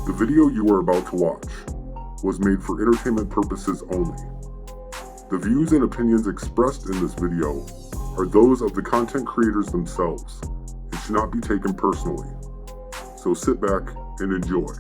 The video you are about to watch was made for entertainment purposes only. The views and opinions expressed in this video are those of the content creators themselves and should not be taken personally. So sit back and enjoy.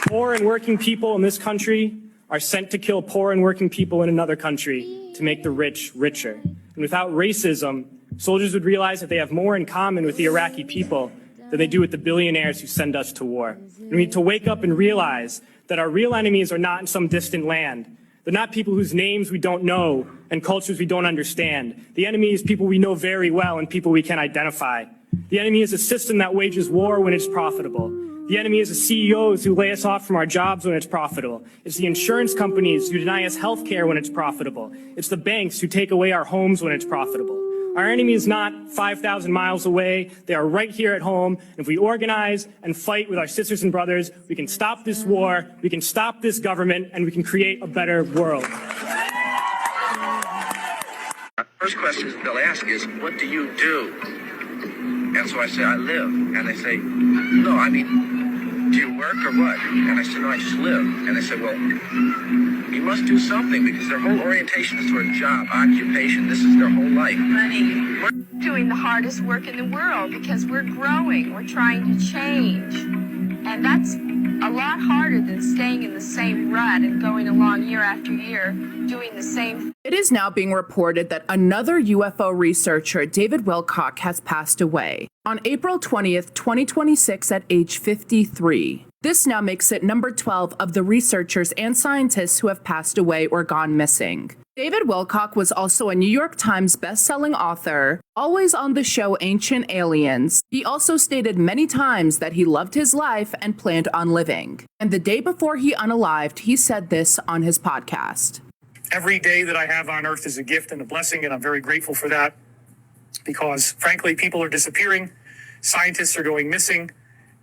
Poor and working people in this country are sent to kill poor and working people in another country to make the rich richer. And without racism, soldiers would realize that they have more in common with the Iraqi people than they do with the billionaires who send us to war. We need to wake up and realize that our real enemies are not in some distant land. They're not people whose names we don't know and cultures we don't understand. The enemy is people we know very well and people we can identify. The enemy is a system that wages war when it's profitable. The enemy is the CEOs who lay us off from our jobs when it's profitable. It's the insurance companies who deny us health care when it's profitable. It's the banks who take away our homes when it's profitable. Our enemy is not 5,000 miles away. They are right here at home. And if we organize and fight with our sisters and brothers, we can stop this war, we can stop this government, and we can create a better world. First question they'll ask is, what do you do? And so I say, I live. And they say, no, I mean, do you work or what? And I said, no, I just live. And they said, well, you must do something because their whole orientation is toward job, occupation. This is their whole life. Money. We're doing the hardest work in the world because we're growing. We're trying to change. And that's a lot harder than staying in the same rut and going along year after year doing the same. It is now being reported that another UFO researcher, David Wilcock, has passed away on April 20th, 2026 at age 53. This now makes it number 12 of the researchers and scientists who have passed away or gone missing. David Wilcock was also a New York Times best-selling author, always on the show Ancient Aliens. He also stated many times that he loved his life and planned on living. And the day before he unalived, he said this on his podcast. Every day that I have on Earth is a gift and a blessing, and I'm very grateful for that because, frankly, people are disappearing. Scientists are going missing.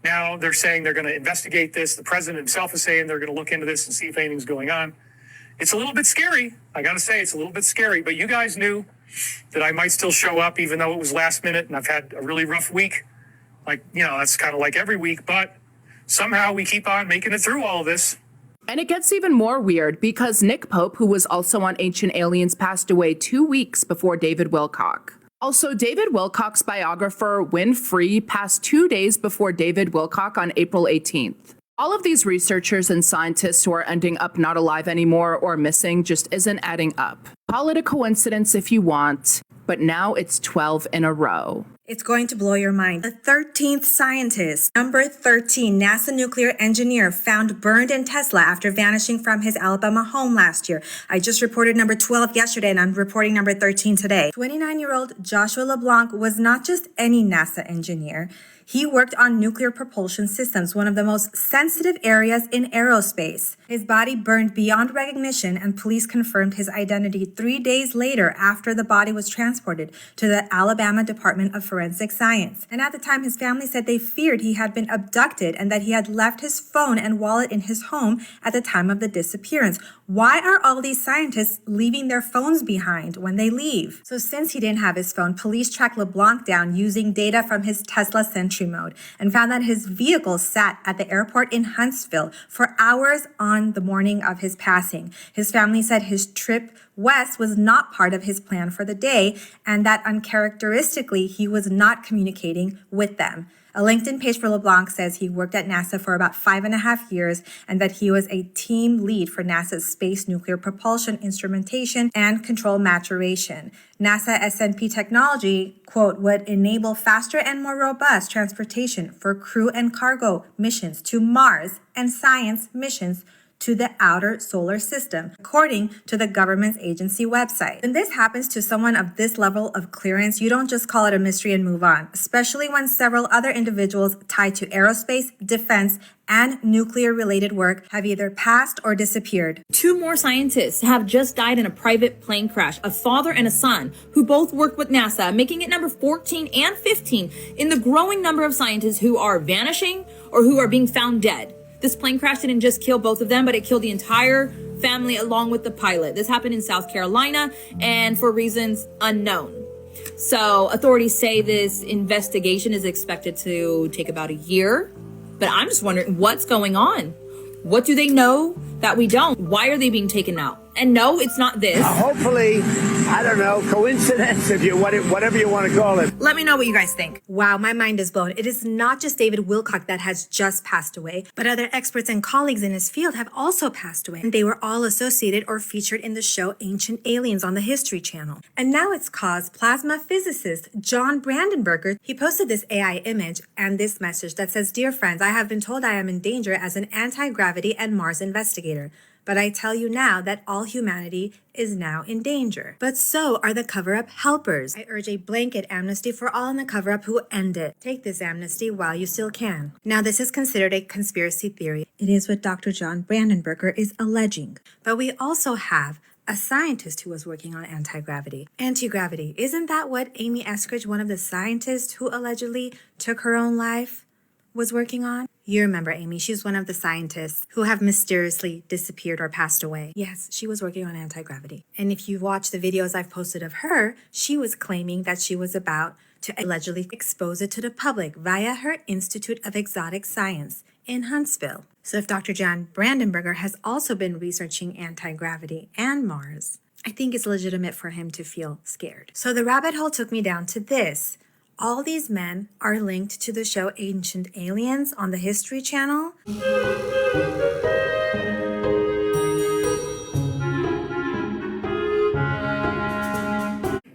Now they're saying they're going to investigate this. The president himself is saying they're going to look into this and see if anything's going on. It's a little bit scary. I got to say, it's a little bit scary. But you guys knew that I might still show up, even though it was last minute and I've had a really rough week. Like, you know, that's kind of like every week. But somehow we keep on making it through all of this. And it gets even more weird because Nick Pope, who was also on Ancient Aliens, passed away 2 weeks before David Wilcock. Also, David Wilcock's biographer, Win Free, passed 2 days before David Wilcock on April 18th. All of these researchers and scientists who are ending up not alive anymore or missing just isn't adding up. Call it a coincidence if you want, but now it's 12 in a row. It's going to blow your mind. The 13th scientist, number 13, NASA nuclear engineer, found burned in Tesla after vanishing from his Alabama home last year. I just reported number 12 yesterday, and I'm reporting number 13 today. 29-year-old Joshua LeBlanc was not just any NASA engineer. He worked on nuclear propulsion systems, one of the most sensitive areas in aerospace. His body burned beyond recognition, and police confirmed his identity 3 days later after the body was transported to the Alabama Department of Forensic Science. And at the time, his family said they feared he had been abducted and that he had left his phone and wallet in his home at the time of the disappearance. Why are all these scientists leaving their phones behind when they leave? So since he didn't have his phone, police tracked LeBlanc down using data from his Tesla Sentry mode and found that his vehicle sat at the airport in Huntsville for hours on the morning of his passing. His family said his trip west was not part of his plan for the day and that uncharacteristically he was not communicating with them. A LinkedIn page for LeBlanc says he worked at NASA for about 5.5 years and that he was a team lead for NASA's space nuclear propulsion instrumentation and control maturation. NASA SNP technology, quote, would enable faster and more robust transportation for crew and cargo missions to Mars and science missions to the outer solar system, according to the government's agency website. When this happens to someone of this level of clearance, you don't just call it a mystery and move on, especially when several other individuals tied to aerospace, defense, and nuclear-related work have either passed or disappeared. 2 more scientists have just died in a private plane crash, a father and a son, who both worked with NASA, making it number 14 and 15 in the growing number of scientists who are vanishing or who are being found dead. This plane crash didn't just kill both of them, but it killed the entire family along with the pilot. This happened in South Carolina and for reasons unknown. So authorities say this investigation is expected to take about a year. But I'm just wondering what's going on. What do they know that we don't? Why are they being taken out? And no, it's not this. Hopefully, I don't know, coincidence, whatever you want to call it. Let me know what you guys think. Wow, my mind is blown. It is not just David Wilcock that has just passed away, but other experts and colleagues in his field have also passed away. And they were all associated or featured in the show Ancient Aliens on the History Channel. And now it's caused plasma physicist John Brandenburger. He posted this AI image and this message that says, "Dear friends, I have been told I am in danger as an anti-gravity and Mars investigator. But I tell you now that all humanity is now in danger. But so are the cover-up helpers. I urge a blanket amnesty for all in the cover-up who end it. Take this amnesty while you still can." Now, this is considered a conspiracy theory. It is what Dr. John Brandenburger is alleging. But we also have a scientist who was working on anti-gravity. Anti-gravity, isn't that what Amy Eskridge, one of the scientists who allegedly took her own life, was working on? You remember Amy, she's one of the scientists who have mysteriously disappeared or passed away. Yes, she was working on anti-gravity. And if you watch the videos I've posted of her, she was claiming that she was about to allegedly expose it to the public via her Institute of Exotic Science in Huntsville. So if Dr. John Brandenburger has also been researching anti-gravity and Mars, I think it's legitimate for him to feel scared. So the rabbit hole took me down to this. All these men are linked to the show Ancient Aliens on the History Channel.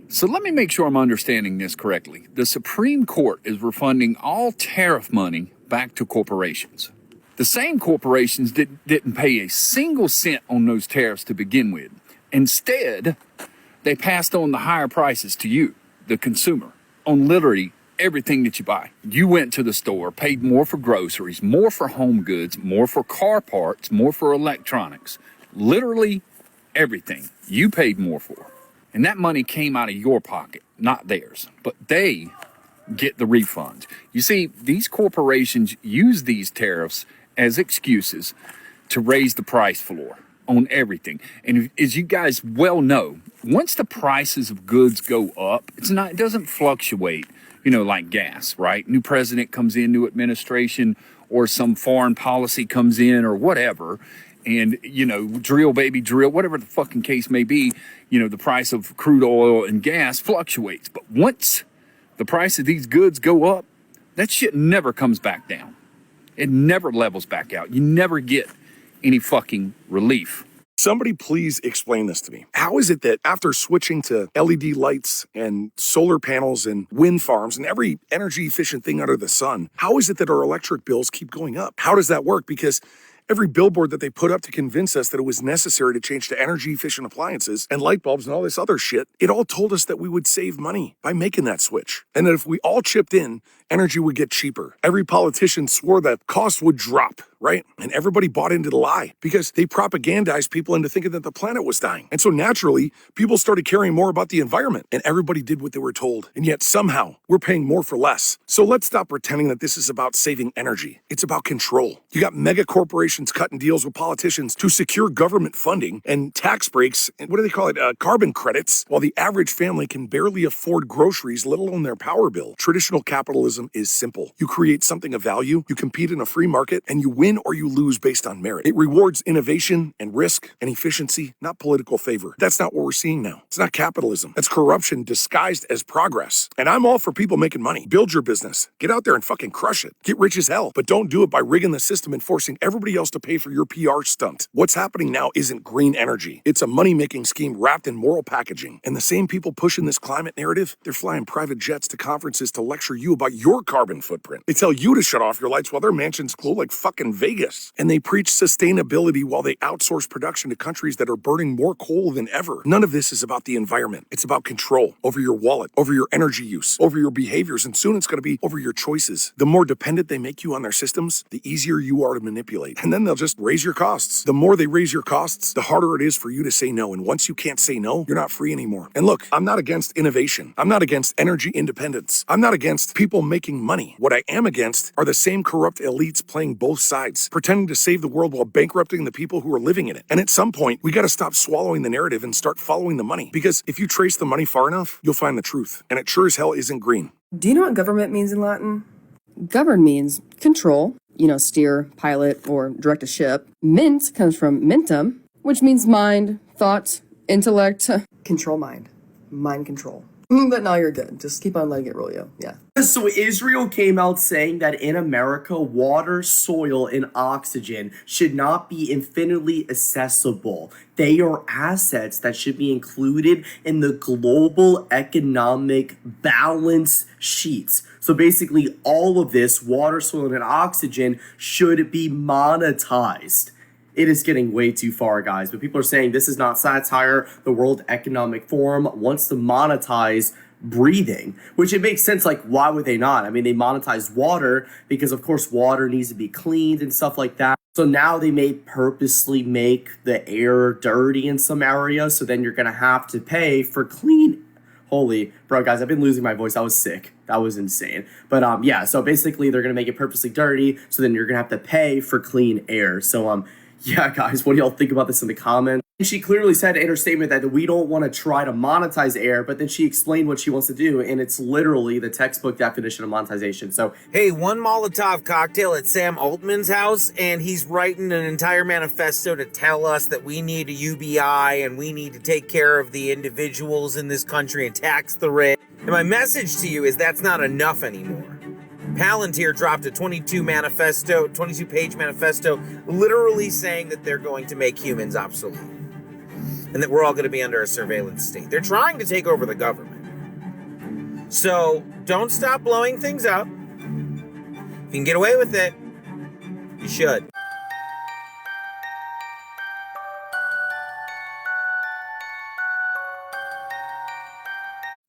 So let me make sure I'm understanding this correctly. The Supreme Court is refunding all tariff money back to corporations. The same corporations didn't pay a single cent on those tariffs to begin with. Instead, they passed on the higher prices to you, the consumer, on literally everything that you buy. You went to the store, paid more for groceries, more for home goods, more for car parts, more for electronics. Literally everything you paid more for. And that money came out of your pocket, not theirs. But they get the refunds. You see, these corporations use these tariffs as excuses to raise the price floor on everything. And as you guys well know, once the prices of goods go up, it doesn't fluctuate, like gas, right? New president comes in, new administration, or some foreign policy comes in or whatever. And, drill, baby, drill, whatever the fucking case may be, the price of crude oil and gas fluctuates. But once the price of these goods go up, that shit never comes back down. It never levels back out. You never get any fucking relief. Somebody please explain this to me. How is it that after switching to LED lights and solar panels and wind farms and every energy efficient thing under the sun, how is it that our electric bills keep going up? How does that work? Because every billboard that they put up to convince us that it was necessary to change to energy efficient appliances and light bulbs and all this other shit, it all told us that we would save money by making that switch. And that if we all chipped in, energy would get cheaper. Every politician swore that costs would drop, right? And everybody bought into the lie because they propagandized people into thinking that the planet was dying. And so naturally, people started caring more about the environment and everybody did what they were told. And yet somehow we're paying more for less. So let's stop pretending that this is about saving energy. It's about control. You got mega corporations cutting deals with politicians to secure government funding and tax breaks, and what do they call it? Carbon credits, while the average family can barely afford groceries, let alone their power bill. Traditional capitalism is simple. You create something of value, you compete in a free market, and you win or you lose based on merit. It rewards innovation and risk and efficiency, not political favor. That's not what we're seeing now. It's not capitalism. That's corruption disguised as progress. And I'm all for people making money. Build your business. Get out there and fucking crush it. Get rich as hell. But don't do it by rigging the system and forcing everybody else to pay for your PR stunt. What's happening now isn't green energy. It's a money-making scheme wrapped in moral packaging. And the same people pushing this climate narrative, they're flying private jets to conferences to lecture you about your carbon footprint. They tell you to shut off your lights while their mansions glow like fucking Vegas. And they preach sustainability while they outsource production to countries that are burning more coal than ever. None of this is about the environment. It's about control over your wallet, over your energy use, over your behaviors, and soon it's going to be over your choices. The more dependent they make you on their systems, the easier you are to manipulate. And then they'll just raise your costs. The more they raise your costs, the harder it is for you to say no. And once you can't say no, you're not free anymore. And look, I'm not against innovation. I'm not against energy independence. I'm not against people making money. What I am against are the same corrupt elites playing both sides, pretending to save the world while bankrupting the people who are living in it. And at some point, we got to stop swallowing the narrative and start following the money. Because if you trace the money far enough, you'll find the truth. And it sure as hell isn't green. Do you know what government means in Latin? Govern means control, steer, pilot, or direct a ship. Mint comes from mentum, which means mind, thought, intellect. Control mind. Mind control. But now you're good. Just keep on letting it roll you. Yeah. So Israel came out saying that in America, water, soil, and oxygen should not be infinitely accessible. They are assets that should be included in the global economic balance sheets. So basically all of this, water, soil, and oxygen, should be monetized. It is getting way too far, guys. But people are saying this is not satire. The World Economic Forum wants to monetize breathing, which it makes sense. Like, why would they not? I mean, they monetize water because, of course, water needs to be cleaned and stuff like that. So now they may purposely make the air dirty in some areas. So then you're going to have to pay for clean. Holy, bro, guys, I've been losing my voice. I was sick. That was insane. But yeah, so basically they're going to make it purposely dirty. So then you're going to have to pay for clean air. So, yeah, guys, what do y'all think about this in the comments? She clearly said in her statement that we don't want to try to monetize air, but then she explained what she wants to do, and it's literally the textbook definition of monetization. So, hey, one Molotov cocktail at Sam Altman's house, and he's writing an entire manifesto to tell us that we need a UBI and we need to take care of the individuals in this country and tax the rich. And my message to you is that's not enough anymore. Palantir dropped a 22-page manifesto literally saying that they're going to make humans obsolete and that we're all going to be under a surveillance state. They're trying to take over the government. So don't stop blowing things up. If you can get away with it, you should.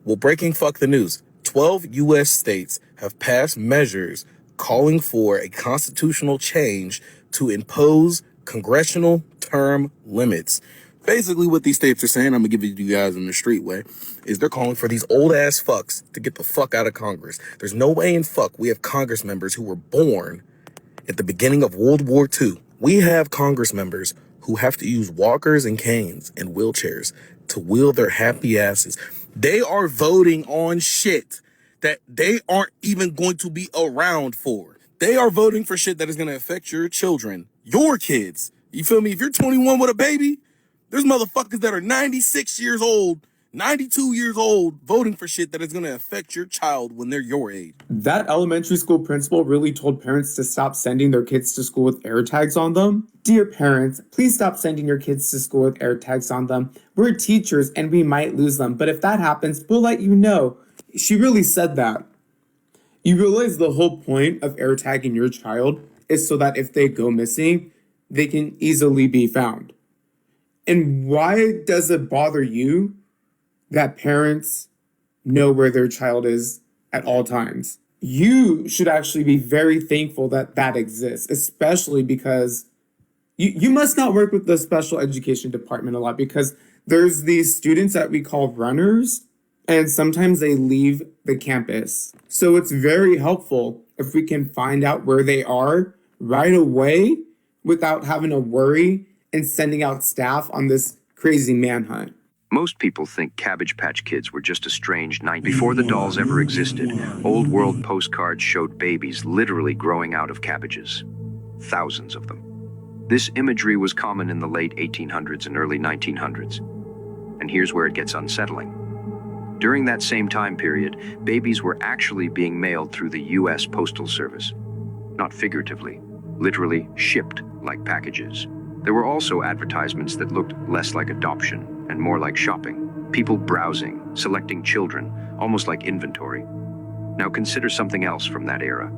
Well, breaking fuck the news. 12 U.S. states have passed measures calling for a constitutional change to impose congressional term limits. Basically, what these states are saying, I'm going to give it to you guys in the street way, is they're calling for these old-ass fucks to get the fuck out of Congress. There's no way in fuck we have Congress members who were born at the beginning of World War II. We have Congress members who have to use walkers and canes and wheelchairs to wheel their happy asses. They are voting on shit that they aren't even going to be around for. They are voting for shit that is going to affect your children, your kids. You feel me? If you're 21 with a baby, there's motherfuckers that are 96 years old, 92 years old, voting for shit that is going to affect your child when they're your age. That elementary school principal really told parents to stop sending their kids to school with air tags on them. Dear parents, please stop sending your kids to school with air tags on them. We're teachers and we might lose them, but if that happens, we'll let you know. She really said that. You realize the whole point of air tagging your child is so that if they go missing, they can easily be found. And why does it bother you that parents know where their child is at all times? You should actually be very thankful that that exists, especially because you must not work with the special education department a lot, because there's these students that we call runners, and sometimes they leave the campus. So it's very helpful if we can find out where they are right away without having to worry and sending out staff on this crazy manhunt. Most people think Cabbage Patch Kids were just a strange night. Before the dolls ever existed, old world postcards showed babies literally growing out of cabbages. Thousands of them. This imagery was common in the late 1800s and early 1900s. And here's where it gets unsettling. During that same time period, babies were actually being mailed through the U.S. Postal Service. Not figuratively, literally shipped like packages. There were also advertisements that looked less like adoption and more like shopping. People browsing, selecting children, almost like inventory. Now consider something else from that era.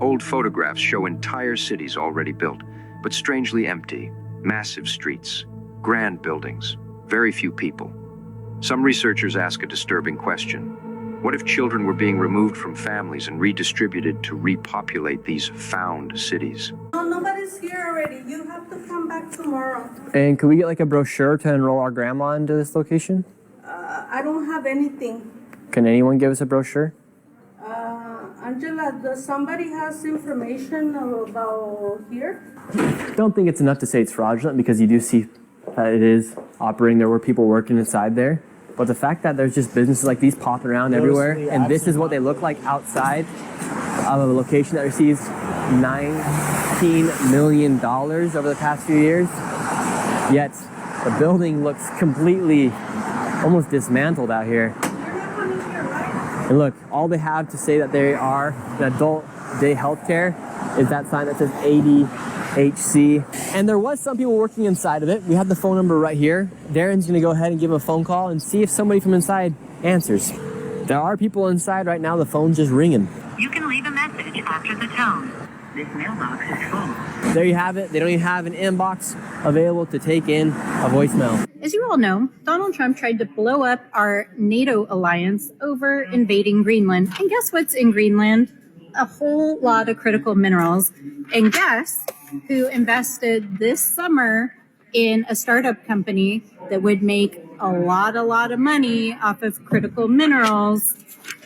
Old photographs show entire cities already built, but strangely empty. Massive streets, grand buildings, very few people. Some researchers ask a disturbing question. What if children were being removed from families and redistributed to repopulate these found cities? Oh, nobody's here already. You have to come back tomorrow. And could we get like a brochure to enroll our grandma into this location? I don't have anything. Can anyone give us a brochure? Angela, does somebody has information about here? I don't think it's enough to say it's fraudulent, because you do see that it is operating. There were people working inside there. But the fact that there's just businesses like these popping around everywhere, and this is what they look like outside of a location that receives $19 million over the past few years. Yet the building looks completely almost dismantled out here. And look, all they have to say that they are an adult day healthcare is that sign that says ADHC. And there was some people working inside of it. We have the phone number right here. Darren's gonna go ahead and give a phone call and see if somebody from inside answers. There are people inside right now, the phone's just ringing. You can leave a message after the tone. This mailbox is full. There you have it. They don't even have an inbox available to take in a voicemail. As you all know, Donald Trump tried to blow up our NATO alliance over invading Greenland. And guess what's in Greenland? A whole lot of critical minerals. And guess who invested this summer in a startup company that would make a lot of money off of critical minerals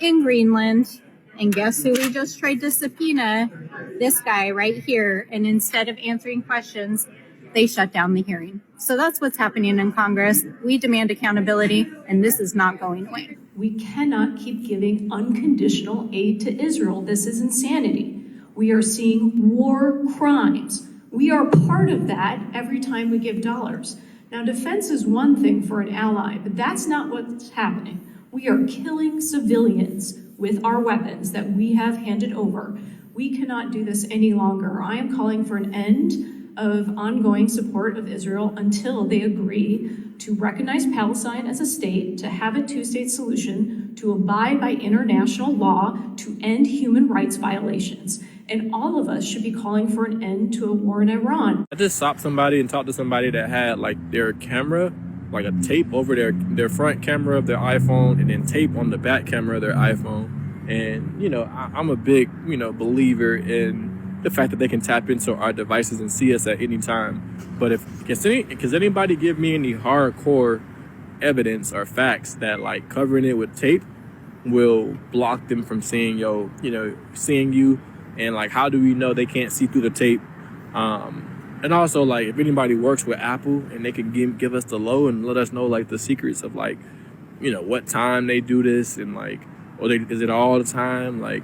in Greenland? And guess who we just tried to subpoena? This guy right here. And instead of answering questions, they shut down the hearing. So that's what's happening in Congress. We demand accountability, and this is not going away. We cannot keep giving unconditional aid to Israel. This is insanity. We are seeing war crimes. We are part of that every time we give dollars. Now, defense is one thing for an ally, but that's not what's happening. We are killing civilians with our weapons that we have handed over. We cannot do this any longer. I am calling for an end of ongoing support of Israel until they agree to recognize Palestine as a state, to have a two-state solution, to abide by international law, to end human rights violations. And all of us should be calling for an end to a war in Iran. I just stopped somebody and talked to somebody that had like their camera, like a tape over their front camera of their iPhone and then tape on the back camera of their iPhone. And, you know, I'm a big, believer in the fact that they can tap into our devices and see us at any time. But does anybody give me any hardcore evidence or facts that like covering it with tape will block them from seeing seeing you? And like, how do we know they can't see through the tape? And also, like, if anybody works with Apple and they can give us the low and let us know like the secrets of like, what time they do this and like, is it all the time? Like,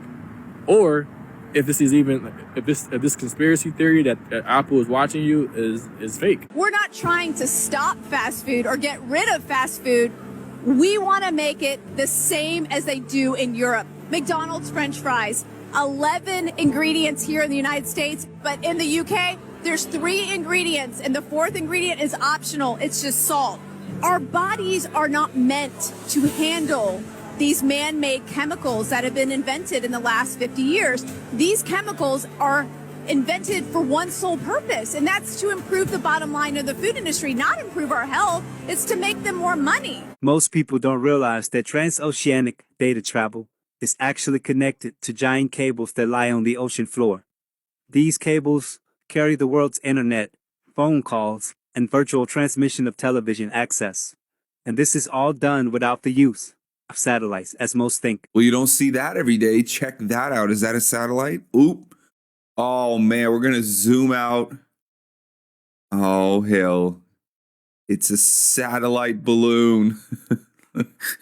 or if this is even if this conspiracy theory that Apple is watching you is fake. We're not trying to stop fast food or get rid of fast food. We want to make it the same as they do in Europe. McDonald's French fries, 11 ingredients here in the United States, but in the UK, there's 3 ingredients, and the 4th ingredient is optional. It's just salt. Our bodies are not meant to handle these man-made chemicals that have been invented in the last 50 years. These chemicals are invented for one sole purpose, and that's to improve the bottom line of the food industry, not improve our health. It's to make them more money. Most people don't realize that transoceanic data travel is actually connected to giant cables that lie on the ocean floor. These cables carry the world's internet, phone calls, and virtual transmission of television access. And this is all done without the use of satellites, as most think. Well, you don't see that every day. Check that out. Is that a satellite? Oop. Oh, man, we're going to zoom out. Oh, hell. It's a satellite balloon.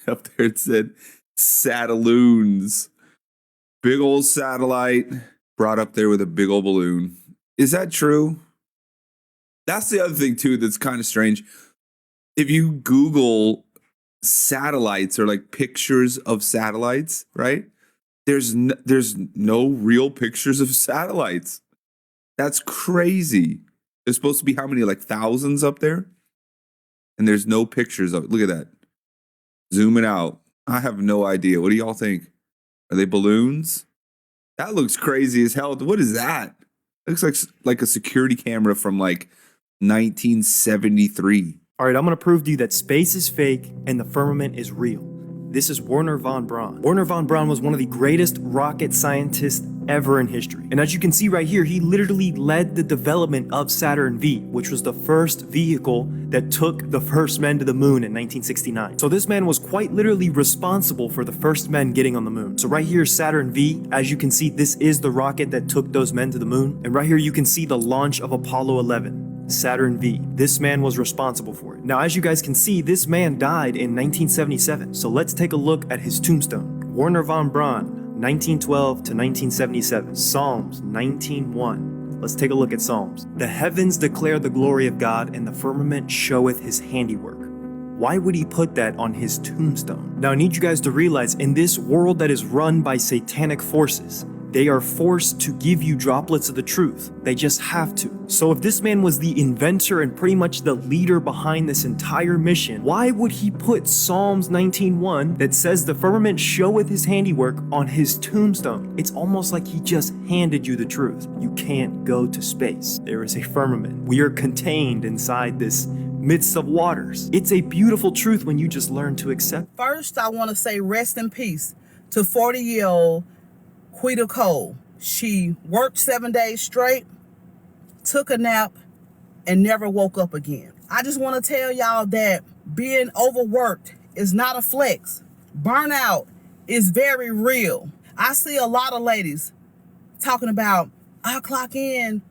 Up there it said sataloons. Big old satellite brought up there with a big old balloon. Is that true? That's the other thing, too, that's kind of strange. If you Google satellites or like pictures of satellites, right? There's no real pictures of satellites. That's crazy. There's supposed to be how many, like thousands up there? And there's no pictures of it. Look at that. Zooming out. I have no idea. What do y'all think? Are they balloons? That looks crazy as hell. What is that? It looks like a security camera from like 1973. All right, I'm going to prove to you that space is fake and the firmament is real. This is Wernher von Braun. Wernher von Braun was one of the greatest rocket scientists ever in history. And as you can see right here, he literally led the development of Saturn V, which was the first vehicle that took the first men to the moon in 1969. So this man was quite literally responsible for the first men getting on the moon. So right here, Saturn V, as you can see, this is the rocket that took those men to the moon. And right here, you can see the launch of Apollo 11. Saturn V. This man was responsible for it. Now, as you guys can see, this man died in 1977. So let's take a look at his tombstone. Wernher von Braun, 1912 to 1977, Psalms 19:1. Let's take a look at Psalms. The heavens declare the glory of God, and the firmament showeth his handiwork. Why would he put that on his tombstone? Now I need you guys to realize, in this world that is run by satanic forces, they are forced to give you droplets of the truth. They just have to. So if this man was the inventor and pretty much the leader behind this entire mission, why would he put Psalms 19:1 that says the firmament showeth his handiwork on his tombstone? It's almost like he just handed you the truth. You can't go to space. There is a firmament. We are contained inside this midst of waters. It's a beautiful truth when you just learn to accept. First, I want to say rest in peace to 40-year-old Quita Cole. She worked 7 days straight, took a nap, and never woke up again. I just want to tell y'all that being overworked is not a flex. Burnout is very real. I see a lot of ladies talking about, I clock in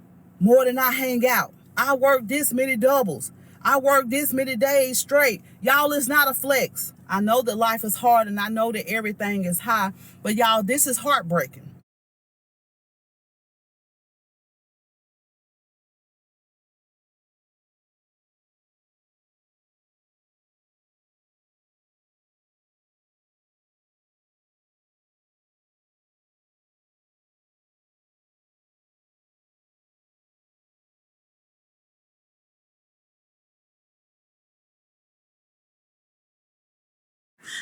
more than I hang out. I work this many doubles. I work this many days straight. Y'all, it's not a flex. I know that life is hard and I know that everything is high, but y'all, this is heartbreaking.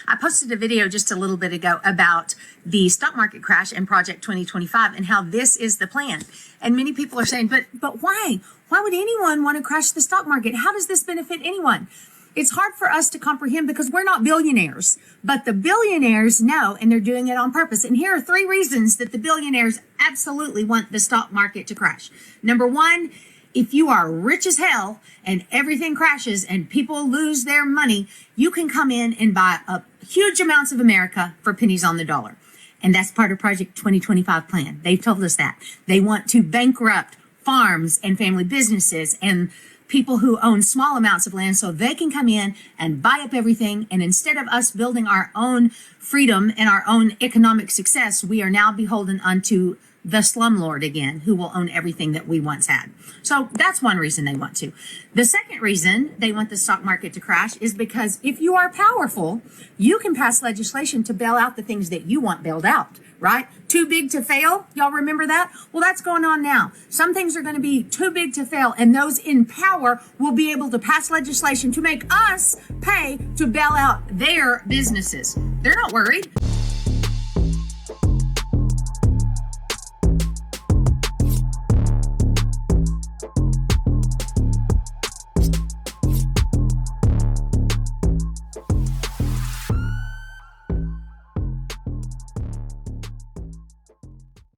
I posted a video just a little bit ago about the stock market crash and Project 2025 and how this is the plan. And many people are saying, but why? Why would anyone want to crash the stock market? How does this benefit anyone? It's hard for us to comprehend because we're not billionaires, but the billionaires know, and they're doing it on purpose. And here are 3 reasons that the billionaires absolutely want the stock market to crash. Number 1, if you are rich as hell and everything crashes and people lose their money, you can come in and buy up huge amounts of America for pennies on the dollar. And that's part of Project 2025 plan. They've told us that. They want to bankrupt farms and family businesses and people who own small amounts of land so they can come in and buy up everything. And instead of us building our own freedom and our own economic success, we are now beholden unto the slumlord again, who will own everything that we once had. So that's one reason they want to. The second reason they want the stock market to crash is because if you are powerful, you can pass legislation to bail out the things that you want bailed out, right? Too big to fail. Y'all remember that? Well, that's going on now. Some things are going to be too big to fail, and those in power will be able to pass legislation to make us pay to bail out their businesses. They're not worried.